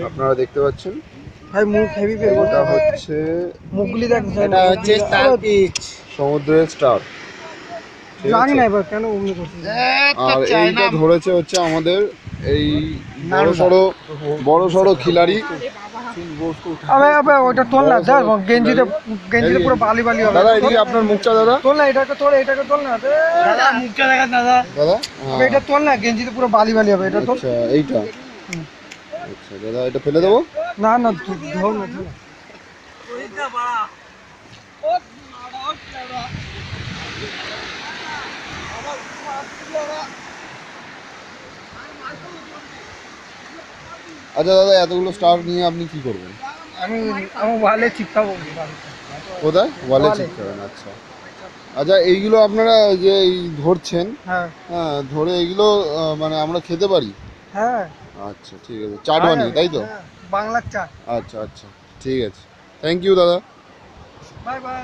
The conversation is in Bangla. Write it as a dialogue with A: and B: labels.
A: আপনারা দেখতে পাচ্ছেন
B: ভাই মুখ হেভি বের
A: এটা হচ্ছে
B: মুখগুলি দেখ,
C: এটা হচ্ছে স্টার পিচ।
A: সমুদ্রের স্টার। ঠিক
B: জানি
A: আছে,
B: না এবার কেন অমনি করছিস।
A: আর এইটা ধরেছে হচ্ছে আমাদের এই বড় সড়ো খিলাড়ি।
B: আবে আবে ওটা তোল না, দেখ গেঞ্জিতে গেঞ্জিতে পুরো বালি বালি হবে।
A: দাদা এদিকে আপনার মুখটা দাদা,
B: তোল না, এটাকে তোল, এটাকে তোল না
C: দাদা মুখটা দেখা দাদা।
A: দাদা
B: আবে এটা তোল না, গেঞ্জিতে পুরো বালি বালি হবে, এটা তোল।
A: আচ্ছা এইটা, আচ্ছা দাদা এটা ফেলে দেবো।
B: না না ধর না, ধর না।
A: আচ্ছা দাদা এতগুলো স্টার নিয়ে আপনি কি করবেন?
B: আমি আমার ওয়ালে চিপকাবো।
A: কোথায়? ওয়ালে
B: ওয়ালে।
A: চিপকাবেন। আচ্ছা আচ্ছা, এইগুলো আপনারা যে এই ধরছেন,
B: হ্যাঁ
A: হ্যাঁ ধরে এইগুলো মানে আমরা খেতে পারি?
B: হ্যাঁ
A: আচ্ছা ঠিক আছে, চাট বানিয়ে তাই তো?
B: হ্যাঁ, বাংলার চা।
A: আচ্ছা আচ্ছা ঠিক আছে, থ্যাংক ইউ দাদা।
B: Bye bye.